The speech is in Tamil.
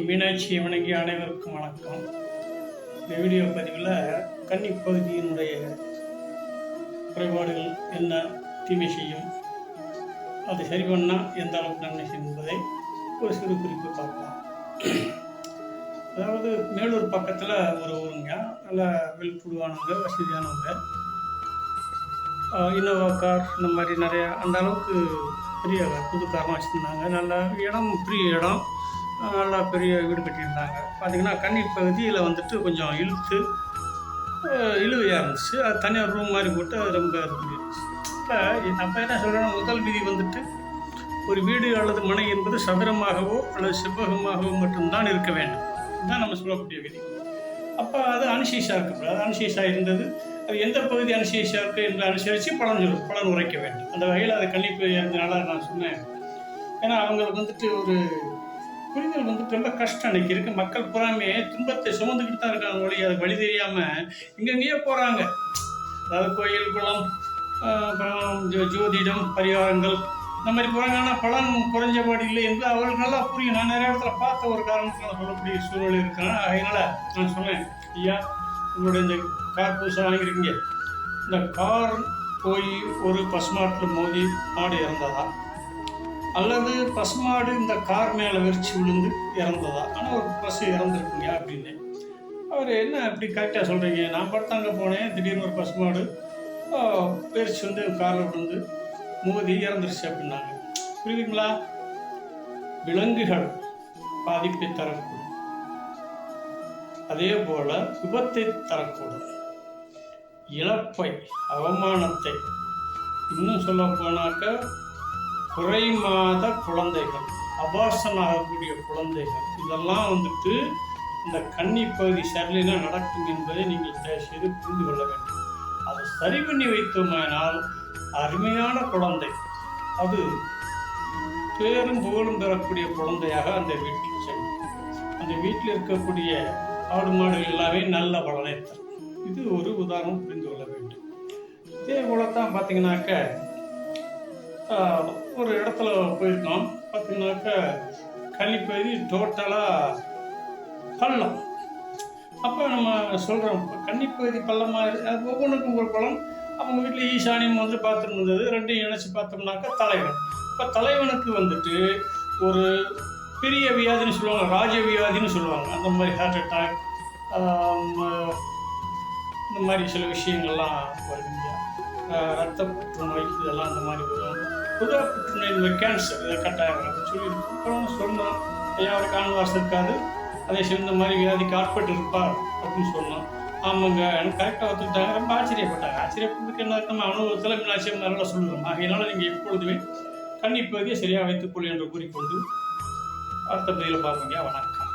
மீனாட்சியை வணங்கி அனைவருக்கும் வணக்கம். இந்த வீடியோ பதிவில் கன்னி பகுதியினுடைய குறைபாடுகள் என்ன, தீமை செய்யும், அதை சரி பண்ணால் எந்த அளவுக்கு நன்மை செய்யும் என்பதை ஒரு சிறு குறிப்பு பார்க்கலாம். அதாவது மேலூர் பக்கத்தில் ஒரு ஊருங்க, நல்லா வெல்புடுவானவங்க, வசதியானவங்க, இனோவா கார் இந்த மாதிரி நிறையா அந்த அளவுக்கு பெரிய புது காரெலாம் வச்சுருந்தாங்க. நல்ல இடம், பெரிய இடம், நல்லா பெரிய வீடு கட்டியிருந்தாங்க. பார்த்திங்கன்னா கன்னி பகுதியில் வந்துட்டு கொஞ்சம் இழுவையாக இருந்துச்சு. அது தனியாக ரூம் மாதிரி போட்டு அது ரொம்ப இருந்துச்சு. இப்போ நம்ம என்ன சொல்கிறோன்னா, முதல் விதி வந்துட்டு ஒரு வீடு அல்லது மனை என்பது சதுரமாகவோ அல்லது செவ்வகமாகவோ மட்டும்தான் இருக்க வேண்டும். இதுதான் நம்ம சொல்லக்கூடிய விதி. அப்போ அது அனுசீஷாக இருக்கக்கூடாது. அது அனுசீஷாக இருந்தது. அது எந்த பகுதி அனுசீஷாக இருக்குது என்று அனுசரித்து பலன் உரைக்க வேண்டும். அந்த வகையில் அது கன்னி பகுதியாக இருந்ததுனால நான் சொன்னேன். ஏன்னா அவங்களுக்கு வந்துட்டு ஒரு புரிதல் வந்துட்டு ரொம்ப கஷ்டம் அன்றைக்கி இருக்குது. மக்கள் புறாமே துன்பத்தை சுமந்துக்கிட்டு தான் இருக்காங்க ஒழி, அது வழி தெரியாமல் இங்கங்கேயே போகிறாங்க. அதாவது கோயில், குளம், அப்புறம் ஜோதிடம், பரிகாரங்கள் இந்த மாதிரி போகிறாங்க. ஆனால் பலன் குறைஞ்சபாடு இல்லை என்று அவர்களுக்கு நல்லா புரியும். நான் நிறைய இடத்துல பார்த்த ஒரு காரணத்தில் நான் சொல்லக்கூடிய சூழ்நிலை இருக்கிறேன். அதனால் நான் சொன்னேன், ஐயா உங்களுடைய இந்த கார் புதுசாக வாங்கியிருக்கீங்க, இந்த கார் போய் ஒரு பசுமாட்டில் மோதி மாடு இறந்ததா, அல்லது பசுமாடு இந்த கார் மேலே வெறிச்சு விழுந்து இறந்ததா? ஆனால் ஒரு பசு இறந்துருக்குங்க அப்படின்னு. அவர் என்ன அப்படி கரெக்டாக சொல்கிறீங்க, நான் படுத்தாங்க போனேன், திடீர்னு ஒரு பசுமாடு வெறிச்சு வந்து காரில் விழுந்து மோதி இறந்துருச்சு அப்படின்னாங்க. புரியுதுங்களா? விலங்குகள் பாதிப்பை தரக்கூடும், அதே போல் விபத்தை தரக்கூடும், இழப்பை, அவமானத்தை, இன்னும் சொல்ல போனாக்க குறை மாத குழந்தைகள், அபார்ஷன் ஆகக்கூடிய குழந்தைகள், இதெல்லாம் வந்துட்டு இந்த கன்னி பகுதி சரியில்லைனா நடக்கும் என்பதை நீங்கள் தயவுசெய்து புரிந்து கொள்ள வேண்டும். அதை சரி பண்ணி வைத்தோமானால் அருமையான குழந்தை, அது பேரும் புகழும் பெறக்கூடிய குழந்தையாக அந்த வீட்டில் செல்லும். அந்த வீட்டில் இருக்கக்கூடிய ஆடு மாடுகள் எல்லாமே நல்ல பலனை தரும். இது ஒரு உதாரணம் புரிந்து கொள்ள வேண்டும். இதே போலத்தான் பார்த்தீங்கன்னாக்க ஒரு இடத்துல போயிருக்கோம். பார்த்தீங்கன்னாக்க கன்னிப்பகுதி டோட்டலாக பள்ளம். அப்போ நம்ம சொல்கிறோம், கன்னிப்பகுதி பள்ளமாக ஒவ்வொன்றுக்கும் ஒரு பள்ளம். அவங்க வீட்டில் ஈசானியம் வந்து பாத்ரூம் இருந்தது. ரெண்டையும் இணைச்சி பார்த்தோம்னாக்கா தலைவன். இப்போ தலைவனுக்கு வந்துட்டு ஒரு பெரிய வியாதின்னு சொல்லுவாங்க, ராஜ வியாதின்னு சொல்லுவாங்க. அந்த மாதிரி ஹார்ட் அட்டாக், இந்த மாதிரி சில விஷயங்கள்லாம் வருவீங்க. ரத்த புற்றுநோய் இதெல்லாம் அந்த மாதிரி வரும். புதுவாக புற்றுநோய், இந்த கேன்சர், இதை கட்டாயம் சொல்லியிருக்கோம். சொன்னோம், ஐயா அவருக்கு ஆண்வாசம் இருக்காது, அதே சரி இந்த மாதிரி வியாதிக்கு ஆட்பட்டு இருப்பார் அப்படின்னு சொன்னோம். ஆமாங்க, எனக்கு கரெக்டாக ஒத்துக்கிட்டாங்க. ரொம்ப ஆச்சரியப்பட்டாங்க. ஆச்சரியப்பட்டதுக்கு என்ன, நம்ம அனுபவத்தில் மீனாட்சியம் நல்லா சொல்லுவோம். ஆகையினால நீங்கள் எப்பொழுதுமே கன்னி பகுதியை சரியாக வைத்துக்கொள் என்று கூறிக்கொண்டு அடுத்த பதிவில் பார்ப்பீங்க. வணக்கம்.